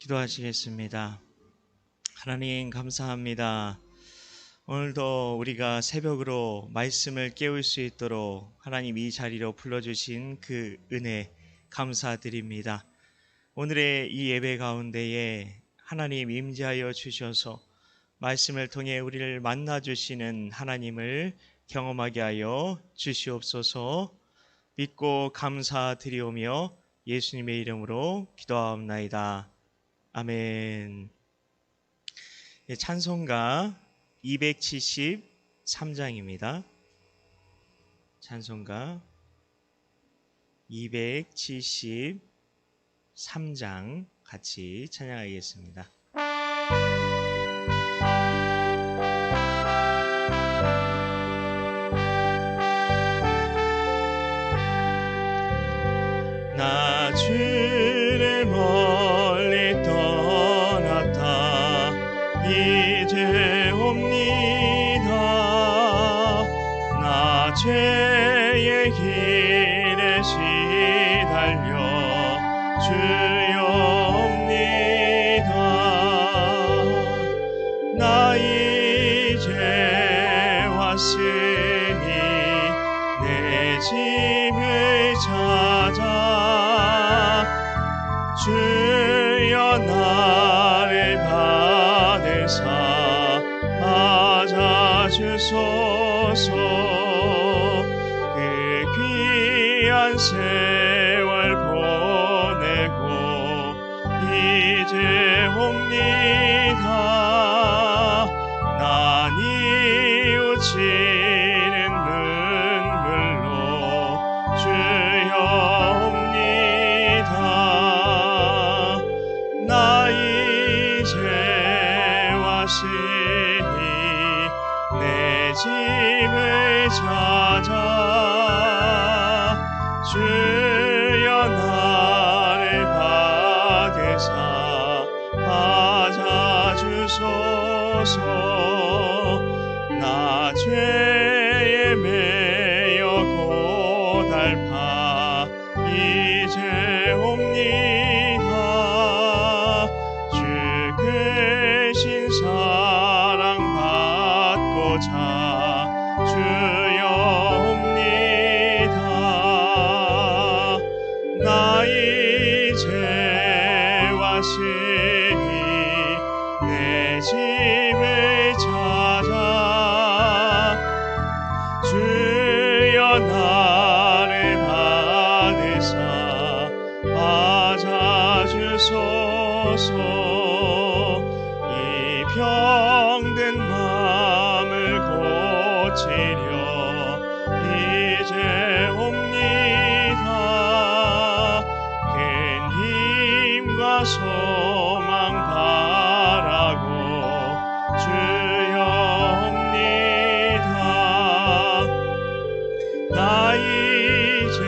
기도하시겠습니다. 하나님 감사합니다. 오늘도 우리가 새벽으로 말씀을 깨울 수 있도록 하나님 이 자리로 불러주신 그 은혜 감사드립니다. 오늘의 이 예배 가운데에 하나님 임재하여 주셔서 말씀을 통해 우리를 만나주시는 하나님을 경험하게 하여 주시옵소서. 믿고 감사드리오며 예수님의 이름으로 기도하옵나이다. 아멘. 찬송가 273장입니다. 찬송가 273장 같이 찬양하겠습니다. 나 주를 멀리 떠났다 이제 옵니다. 나 죄의 길에 시달려 주여 옵니다. 나 이제 왔으니 내 집을 찾아 주여 나를 받으사 맞아주소서. 그 귀한 세월 보내고 이제 옵니다. 난 이웃치는 눈물로 주여 옵니다. 나 이제 왔으니 내 집을 찾아 주여 나를 받으사 맞아주소서. 나 죄에 매여 고달파 이제 옵니다. 주 크신 사랑 받고자 주여 옵니다. 나 이제 왔으니 내 집을 찾아 주여 나를 받으사 맞아주소서. 이 병든 마음을 고치려 이제 옵니다. 큰 힘과 소망 바라고 주여 옵니다. 나 이제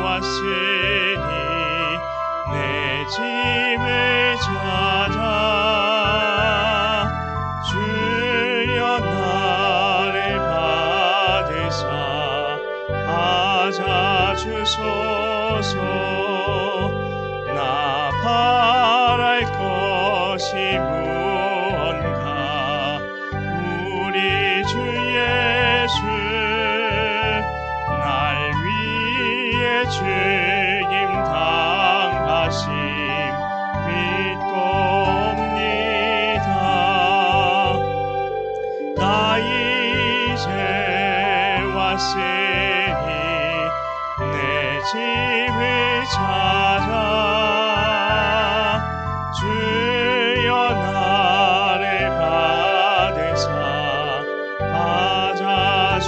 왔으니 내 집을 찾아 주여 나를 받으사 맞아주소서. 나 바랄 것이 무언가 우리 주 예수 날 위해 죽임 당하심 믿고 옵니다. 나 이제 왔으니 내 집을 찾아 주여 나를 받으사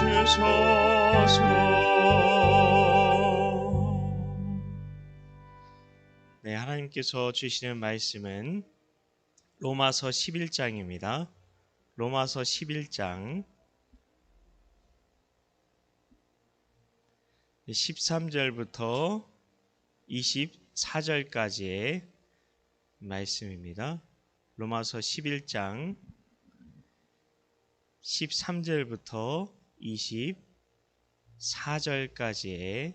맞아주소서. 네, 하나님께서 주시는 말씀은 로마서 11장입니다. 로마서 11장 13절부터 24절까지의 말씀입니다. 로마서 11장 13절부터 24절까지의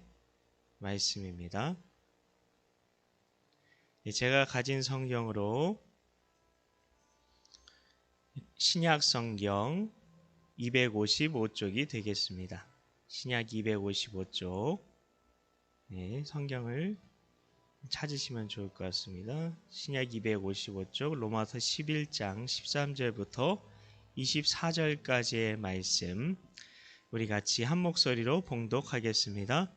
말씀입니다. 제가 가진 성경으로 신약 성경 255쪽이 되겠습니다. 신약 255쪽. 네, 성경을 찾으시면 좋을 것 같습니다. 신약 255쪽 로마서 11장 13절부터 24절까지의 말씀 우리 같이 한 목소리로 봉독하겠습니다.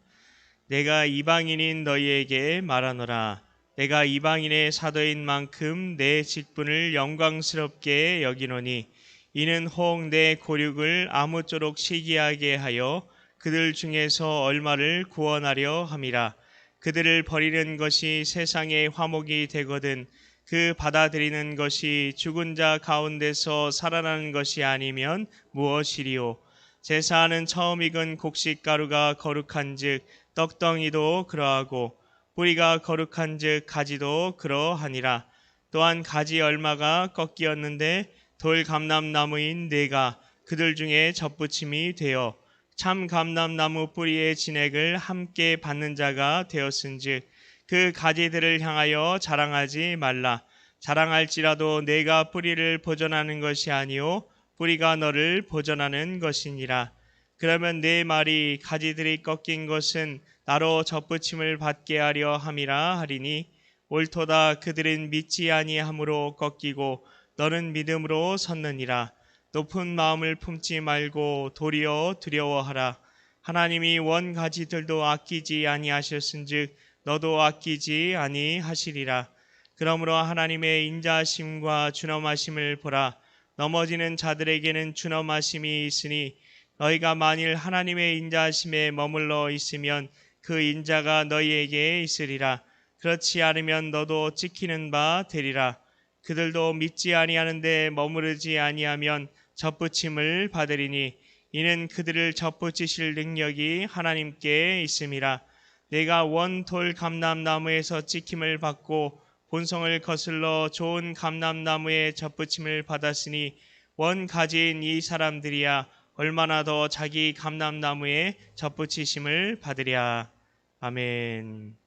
내가 이방인인 너희에게 말하노라. 내가 이방인의 사도인 만큼 내 직분을 영광스럽게 여기노니 이는 혹 내 고륙을 아무쪼록 시기하게 하여 그들 중에서 얼마를 구원하려 함이라. 그들을 버리는 것이 세상의 화목이 되거든 그 받아들이는 것이 죽은 자 가운데서 살아나는 것이 아니면 무엇이리요. 제사하는 처음 익은 곡식가루가 거룩한즉 떡덩이도 그러하고 뿌리가 거룩한즉 가지도 그러하니라. 또한 가지 얼마가 꺾이었는데 돌 감람나무인 내가 그들 중에 접붙임이 되어 참 감람나무 뿌리의 진액을 함께 받는 자가 되었은즉 그 가지들을 향하여 자랑하지 말라. 자랑할지라도 내가 뿌리를 보존하는 것이 아니요 뿌리가 너를 보존하는 것이니라. 그러면 내 말이 가지들이 꺾인 것은 나로 접붙임을 받게 하려 함이라 하리니 옳도다. 그들은 믿지 아니함으로 꺾이고 너는 믿음으로 섰느니라. 높은 마음을 품지 말고 도리어 두려워하라. 하나님이 원 가지들도 아끼지 아니하셨은즉 너도 아끼지 아니하시리라. 그러므로 하나님의 인자하심과 준엄하심을 보라. 넘어지는 자들에게는 준엄하심이 있으니 너희가 만일 하나님의 인자하심에 머물러 있으면 그 인자가 너희에게 있으리라. 그렇지 않으면 너도 찍히는 바 되리라. 그들도 믿지 아니하는데 머무르지 아니하면 접붙임을 받으리니 이는 그들을 접붙이실 능력이 하나님께 있음이라. 내가 원돌 감람나무에서 찍힘을 받고 본성을 거슬러 좋은 감람나무에 접붙임을 받았으니 원 가지인 이 사람들이야 얼마나 더 자기 감람나무에 접붙이심을 받으랴. 아멘.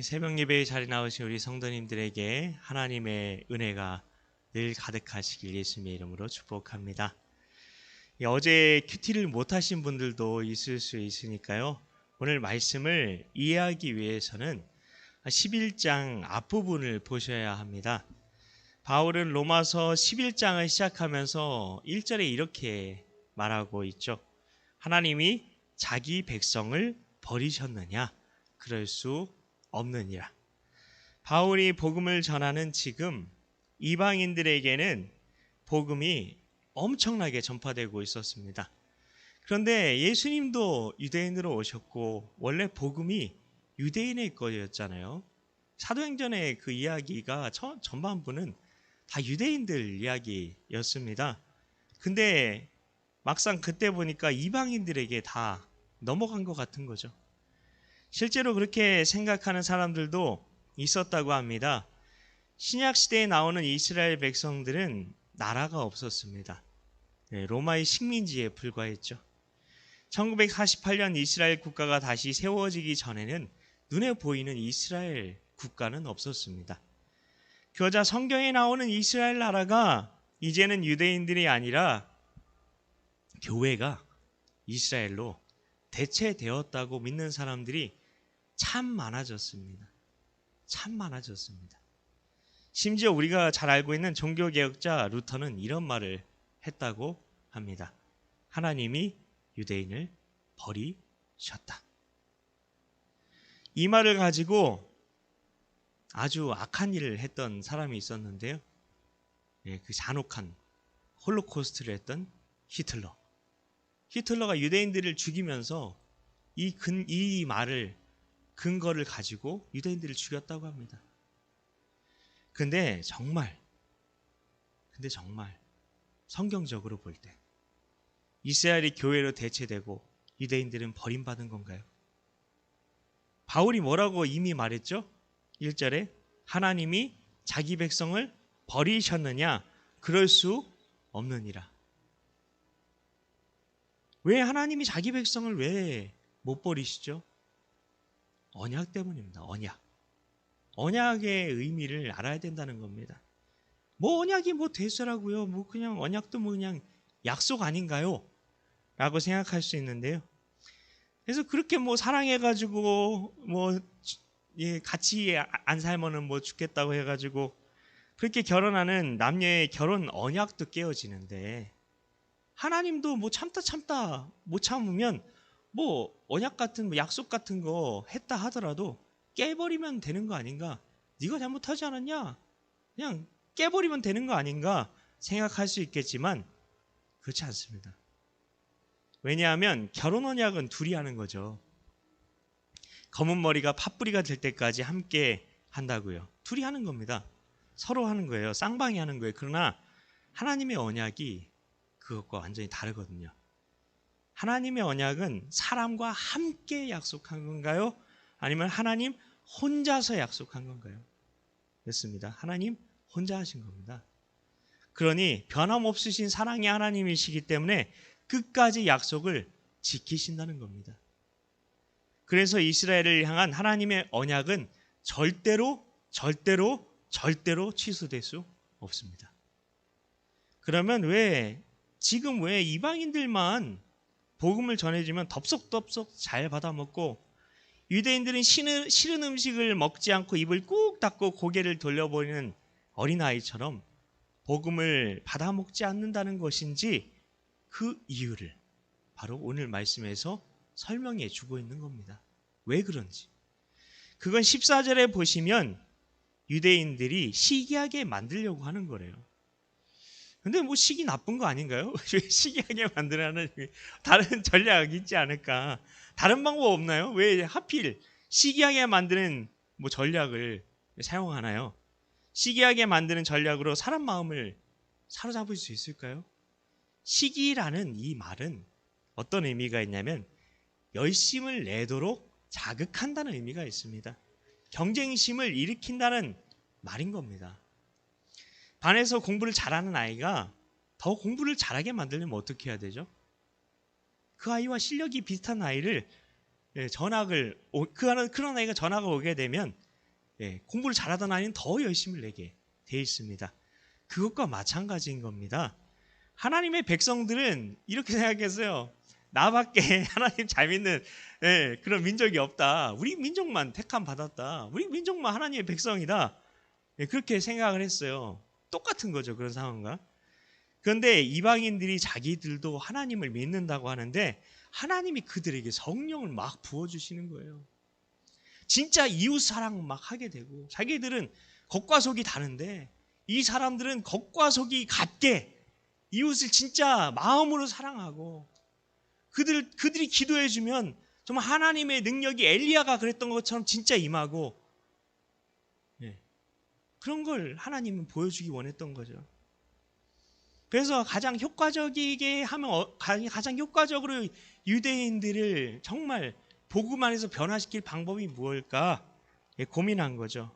새벽 예배에 자리 나오신 우리 성도님들에게 하나님의 은혜가 늘 가득하시길 예수님의 이름으로 축복합니다. 어제 큐티를 못하신 분들도 있을 수 있으니까요. 오늘 말씀을 이해하기 위해서는 11장 앞부분을 보셔야 합니다. 바울은 로마서 11장을 시작하면서 1절에 이렇게 말하고 있죠. 하나님이 자기 백성을 버리셨느냐? 그럴 수 없느니라. 바울이 복음을 전하는 지금 이방인들에게는 복음이 엄청나게 전파되고 있었습니다. 그런데 예수님도 유대인으로 오셨고 원래 복음이 유대인의 거였잖아요. 사도행전의 그 이야기가 전반부는 다 유대인들 이야기였습니다. 근데 막상 그때 보니까 이방인들에게 다 넘어간 것 같은 거죠. 실제로 그렇게 생각하는 사람들도 있었다고 합니다. 신약시대에 나오는 이스라엘 백성들은 나라가 없었습니다. 로마의 식민지에 불과했죠. 1948년 이스라엘 국가가 다시 세워지기 전에는 눈에 보이는 이스라엘 국가는 없었습니다. 그러자 성경에 나오는 이스라엘 나라가 이제는 유대인들이 아니라 교회가 이스라엘로 대체되었다고 믿는 사람들이 참 많아졌습니다. 참 많아졌습니다. 심지어 우리가 잘 알고 있는 종교개혁자 루터는 이런 말을 했다고 합니다. 하나님이 유대인을 버리셨다. 이 말을 가지고 아주 악한 일을 했던 사람이 있었는데요. 그 잔혹한 홀로코스트를 했던 히틀러. 히틀러가 유대인들을 죽이면서 이 말을 근거를 가지고 유대인들을 죽였다고 합니다. 근데 정말 성경적으로 볼 때 이스라엘이 교회로 대체되고 유대인들은 버림받은 건가요? 바울이 뭐라고 이미 말했죠? 1절에 하나님이 자기 백성을 버리셨느냐? 그럴 수 없느니라. 왜 하나님이 자기 백성을 왜 못 버리시죠? 언약 때문입니다. 언약. 언약의 의미를 알아야 된다는 겁니다. 뭐 언약이 뭐 대수라고요? 뭐 그냥 언약도 뭐 그냥 약속 아닌가요? 라고 생각할 수 있는데요. 그래서 그렇게 뭐 사랑해가지고 뭐 같이 안 살면은 뭐 죽겠다고 해가지고 그렇게 결혼하는 남녀의 결혼 언약도 깨어지는데, 하나님도 뭐 참다 못 참으면 뭐 언약 같은 뭐 약속 같은 거 했다 하더라도 깨버리면 되는 거 아닌가? 네가 잘못하지 않았냐? 그냥 깨버리면 되는 거 아닌가 생각할 수 있겠지만 그렇지 않습니다. 왜냐하면 결혼 언약은 둘이 하는 거죠. 검은 머리가 팥뿌리가 될 때까지 함께 한다고요. 둘이 하는 겁니다. 서로 하는 거예요. 쌍방이 하는 거예요. 그러나 하나님의 언약이 그것과 완전히 다르거든요. 하나님의 언약은 사람과 함께 약속한 건가요? 아니면 하나님 혼자서 약속한 건가요? 그렇습니다. 하나님 혼자 하신 겁니다. 그러니 변함없으신 사랑의 하나님이시기 때문에 끝까지 약속을 지키신다는 겁니다. 그래서 이스라엘을 향한 하나님의 언약은 절대로 취소될 수 없습니다. 그러면 지금 왜 이방인들만 복음을 전해주면 덥석덥석 잘 받아먹고 유대인들은 싫은 음식을 먹지 않고 입을 꾹 닫고 고개를 돌려버리는 어린아이처럼 복음을 받아먹지 않는다는 것인지, 그 이유를 바로 오늘 말씀에서 설명해 주고 있는 겁니다. 왜 그런지. 그건 14절에 보시면 유대인들이 시기하게 만들려고 하는 거래요. 근데 뭐 시기 나쁜 거 아닌가요? 왜 시기하게 만들어는 다른 전략이 있지 않을까? 다른 방법 없나요? 왜 하필 시기하게 만드는 뭐 전략을 사용하나요? 시기하게 만드는 전략으로 사람 마음을 사로잡을 수 있을까요? 시기라는 이 말은 어떤 의미가 있냐면 열심을 내도록 자극한다는 의미가 있습니다. 경쟁심을 일으킨다는 말인 겁니다. 반에서 공부를 잘하는 아이가 더 공부를 잘하게 만들려면 어떻게 해야 되죠? 그 아이와 실력이 비슷한 아이를 그런 아이가 전학을 오게 되면 공부를 잘하던 아이는 더 열심을 내게 돼 있습니다. 그것과 마찬가지인 겁니다. 하나님의 백성들은 이렇게 생각했어요. 나밖에 하나님 잘 믿는 그런 민족이 없다. 우리 민족만 택함 받았다. 우리 민족만 하나님의 백성이다. 그렇게 생각을 했어요. 똑같은 거죠, 그런 상황과. 그런데 이방인들이 자기들도 하나님을 믿는다고 하는데 하나님이 그들에게 성령을 막 부어주시는 거예요. 진짜 이웃 사랑 막 하게 되고, 자기들은 겉과 속이 다른데 이 사람들은 겉과 속이 같게 이웃을 진짜 마음으로 사랑하고, 그들이 기도해주면 정말 하나님의 능력이 엘리야가 그랬던 것처럼 진짜 임하고, 그런 걸 하나님은 보여주기 원했던 거죠. 그래서 가장 효과적이게 하면 가장 효과적으로 유대인들을 정말 복음 안에서 변화시킬 방법이 무엇일까 고민한 거죠.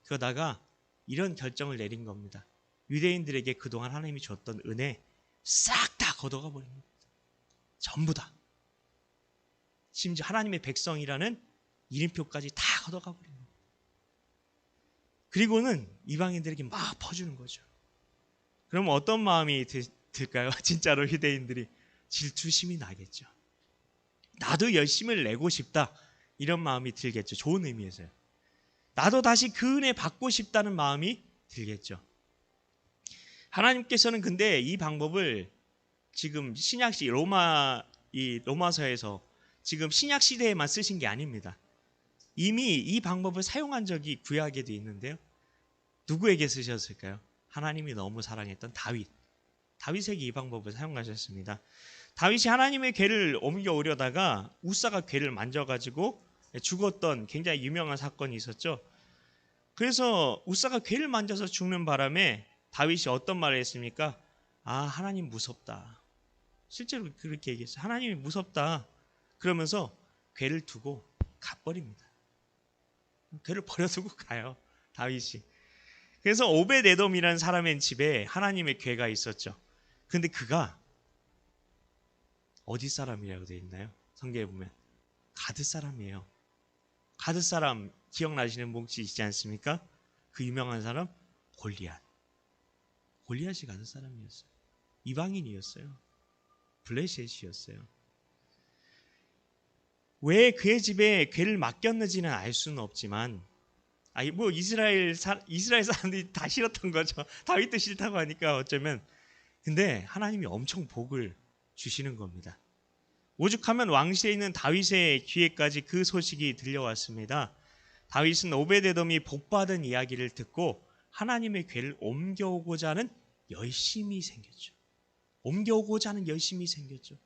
그러다가 이런 결정을 내린 겁니다. 유대인들에게 그동안 하나님이 줬던 은혜 싹 다 걷어가 버린 겁니다. 전부 다. 심지어 하나님의 백성이라는 이름표까지 다 걷어가 버린 겁니다. 그리고는 이방인들에게 막 퍼주는 거죠. 그럼 어떤 마음이 들까요? 진짜로 유대인들이 질투심이 나겠죠. 나도 열심을 내고 싶다, 이런 마음이 들겠죠. 좋은 의미에서요. 나도 다시 그 은혜 받고 싶다는 마음이 들겠죠. 하나님께서는 근데 이 방법을 지금 신약시 로마서에서 지금 신약 시대에만 쓰신 게 아닙니다. 이미 이 방법을 사용한 적이 구약에도 있는데요. 누구에게 쓰셨을까요? 하나님이 너무 사랑했던 다윗에게 이 방법을 사용하셨습니다. 다윗이 하나님의 궤를 옮겨오려다가 우사가 궤를 만져가지고 죽었던 굉장히 유명한 사건이 있었죠. 그래서 우사가 궤를 만져서 죽는 바람에 다윗이 어떤 말을 했습니까? 하나님 무섭다. 실제로 그렇게 얘기했어요. 하나님이 무섭다. 그러면서 궤를 두고 가버립니다. 궤를 버려두고 가요, 다윗이. 그래서 오벳에돔이라는 사람의 집에 하나님의 궤가 있었죠. 근데 그가 어디 사람이라고 되어 있나요? 성경에 보면 가드 사람이에요. 가드 사람 기억나시는 분 혹시 있지 않습니까? 그 유명한 사람 골리앗. 골리앗이 가드 사람이었어요. 이방인이었어요. 블레셋이었어요. 왜 그의 집에 괴를 맡겼는지는 알 수는 없지만, 뭐 이스라엘 사람들이 다 싫었던 거죠. 다윗도 싫다고 하니까 어쩌면. 근데 하나님이 엄청 복을 주시는 겁니다. 오죽하면 왕실에 있는 다윗의 귀에까지 그 소식이 들려왔습니다. 다윗은 오베데돔이 복받은 이야기를 듣고 하나님의 괴를 옮겨오고자 하는 열심이 생겼죠. 옮겨오고자 하는 열심이 생겼죠.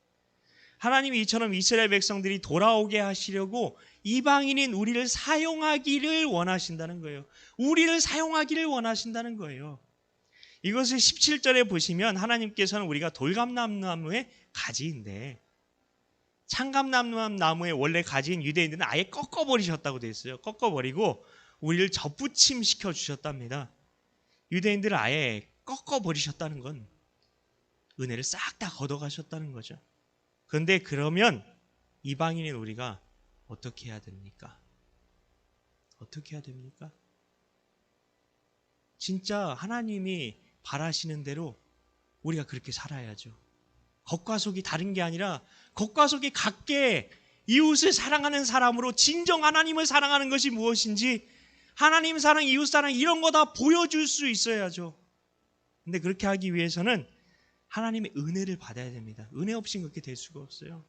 하나님이 이처럼 이스라엘 백성들이 돌아오게 하시려고 이방인인 우리를 사용하기를 원하신다는 거예요. 우리를 사용하기를 원하신다는 거예요. 이것을 17절에 보시면 하나님께서는 우리가 돌감람나무의 가지인데, 창감나무의 원래 가지인 유대인들은 아예 꺾어버리셨다고 되어 있어요. 꺾어버리고 우리를 접붙임시켜 주셨답니다. 유대인들을 아예 꺾어버리셨다는 건 은혜를 싹 다 걷어가셨다는 거죠. 그런데 그러면 이방인인 우리가 어떻게 해야 됩니까? 어떻게 해야 됩니까? 진짜 하나님이 바라시는 대로 우리가 그렇게 살아야죠. 겉과 속이 다른 게 아니라 겉과 속이 같게 이웃을 사랑하는 사람으로 진정 하나님을 사랑하는 것이 무엇인지, 하나님 사랑, 이웃 사랑 이런 거 다 보여줄 수 있어야죠. 근데 그렇게 하기 위해서는 하나님의 은혜를 받아야 됩니다. 은혜 없이는 그렇게 될 수가 없어요.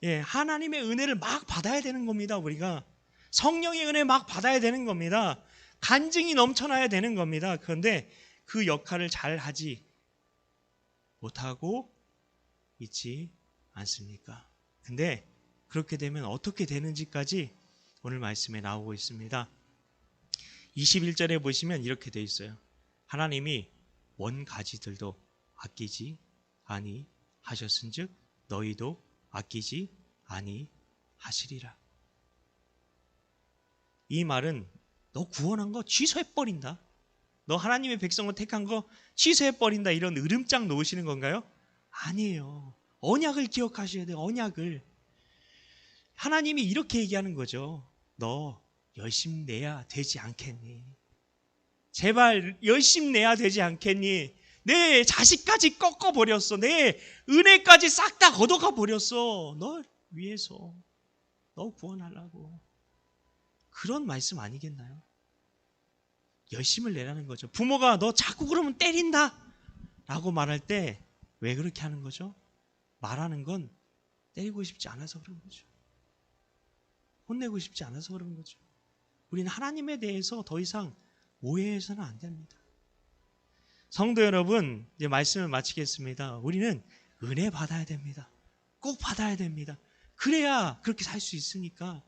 하나님의 은혜를 막 받아야 되는 겁니다. 우리가 성령의 은혜 막 받아야 되는 겁니다. 간증이 넘쳐나야 되는 겁니다. 그런데 그 역할을 잘 하지 못하고 있지 않습니까? 근데 그렇게 되면 어떻게 되는지까지 오늘 말씀에 나오고 있습니다. 21절에 보시면 이렇게 되어 있어요. 하나님이 원 가지들도 아끼지 아니하셨은즉 너희도 아끼지 아니하시리라. 이 말은 너 구원한 거 취소해버린다, 너 하나님의 백성을 택한 거 취소해버린다, 이런 으름장 놓으시는 건가요? 아니에요. 언약을 기억하셔야 돼요. 언약을. 하나님이 이렇게 얘기하는 거죠. 너 열심 내야 되지 않겠니? 제발 열심 내야 되지 않겠니? 내 자식까지 꺾어버렸어. 내 은혜까지 싹 다 걷어가 버렸어. 널 위해서. 너 구원하려고. 그런 말씀 아니겠나요? 열심을 내라는 거죠. 부모가 너 자꾸 그러면 때린다 라고 말할 때 왜 그렇게 하는 거죠? 말하는 건 때리고 싶지 않아서 그런 거죠. 혼내고 싶지 않아서 그런 거죠. 우리는 하나님에 대해서 더 이상 오해해서는 안 됩니다. 성도 여러분, 이제 말씀을 마치겠습니다. 우리는 은혜 받아야 됩니다. 꼭 받아야 됩니다. 그래야 그렇게 살 수 있으니까.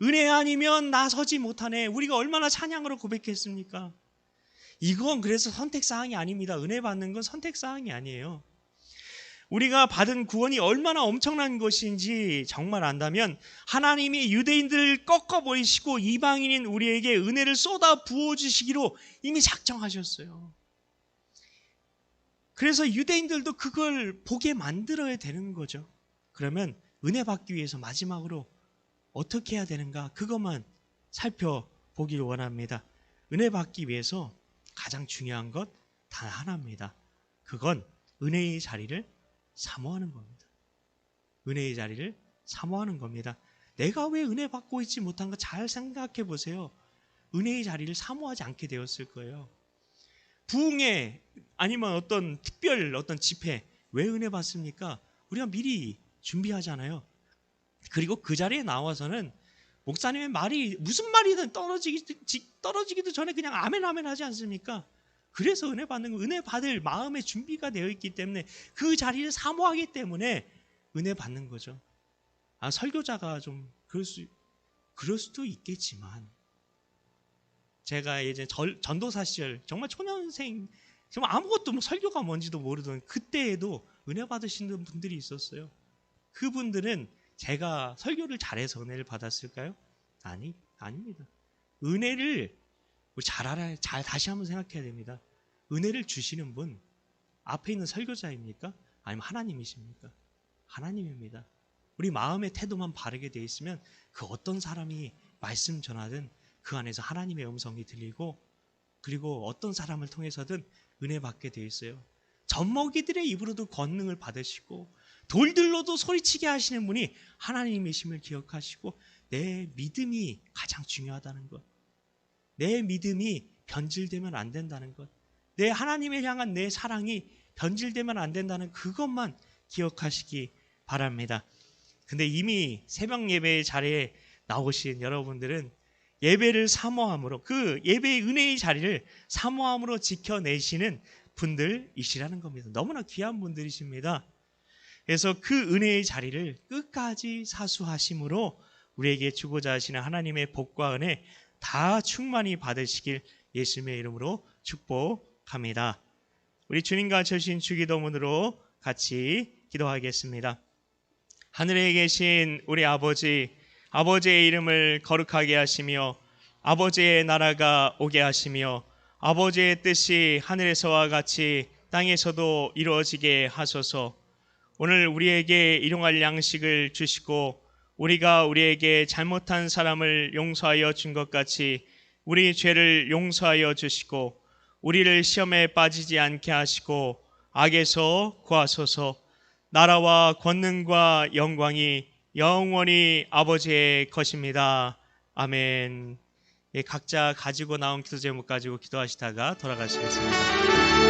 은혜 아니면 나서지 못하네. 우리가 얼마나 찬양으로 고백했습니까? 이건 그래서 선택사항이 아닙니다. 은혜 받는 건 선택사항이 아니에요. 우리가 받은 구원이 얼마나 엄청난 것인지 정말 안다면 하나님이 유대인들을 꺾어버리시고 이방인인 우리에게 은혜를 쏟아 부어주시기로 이미 작정하셨어요. 그래서 유대인들도 그걸 보게 만들어야 되는 거죠. 그러면 은혜 받기 위해서 마지막으로 어떻게 해야 되는가, 그것만 살펴보길 원합니다. 은혜 받기 위해서 가장 중요한 것 단 하나입니다. 그건 은혜의 자리를 사모하는 겁니다. 은혜의 자리를 사모하는 겁니다. 내가 왜 은혜 받고 있지 못한가 잘 생각해 보세요. 은혜의 자리를 사모하지 않게 되었을 거예요. 부흥회 아니면 어떤 특별 어떤 집회, 왜 은혜 받습니까? 우리가 미리 준비하잖아요. 그리고 그 자리에 나와서는 목사님의 말이 무슨 말이든 떨어지기도 전에 그냥 아멘 아멘 하지 않습니까? 그래서 은혜 받는 거, 은혜 받을 마음의 준비가 되어 있기 때문에, 그 자리를 사모하기 때문에 은혜 받는 거죠. 설교자가 좀 그럴 수도 있겠지만, 제가 예전에 전도사 시절 정말 초년생, 정말 아무것도 설교가 뭔지도 모르던 그때에도 은혜 받으시는 분들이 있었어요. 그분들은 제가 설교를 잘해서 은혜를 받았을까요? 아닙니다. 은혜를 잘 다시 한번 생각해야 됩니다. 은혜를 주시는 분, 앞에 있는 설교자입니까? 아니면 하나님이십니까? 하나님입니다. 우리 마음의 태도만 바르게 돼 있으면 그 어떤 사람이 말씀 전하든 그 안에서 하나님의 음성이 들리고, 그리고 어떤 사람을 통해서든 은혜 받게 돼 있어요. 젖먹이들의 입으로도 권능을 받으시고 돌들로도 소리치게 하시는 분이 하나님이심을 기억하시고, 내 믿음이 가장 중요하다는 것, 내 믿음이 변질되면 안 된다는 것, 내 하나님을 향한 내 사랑이 변질되면 안 된다는 그것만 기억하시기 바랍니다. 근데 이미 새벽 예배의 자리에 나오신 여러분들은 예배를 사모함으로, 그 예배의 은혜의 자리를 사모함으로 지켜내시는 분들이시라는 겁니다. 너무나 귀한 분들이십니다. 그래서 그 은혜의 자리를 끝까지 사수하심으로 우리에게 주고자 하시는 하나님의 복과 은혜 다 충만히 받으시길 예수님의 이름으로 축복합니다. 우리 주님과 주신 주기도문으로 같이 기도하겠습니다. 하늘에 계신 우리 아버지, 아버지의 이름을 거룩하게 하시며 아버지의 나라가 오게 하시며 아버지의 뜻이 하늘에서와 같이 땅에서도 이루어지게 하소서. 오늘 우리에게 일용할 양식을 주시고 우리가 우리에게 잘못한 사람을 용서하여 준 것 같이 우리 죄를 용서하여 주시고 우리를 시험에 빠지지 않게 하시고 악에서 구하소서. 나라와 권능과 영광이 영원히 아버지의 것입니다. 아멘. 예, 각자 가지고 나온 기도 제목 가지고 기도하시다가 돌아가시겠습니다. 감사합니다.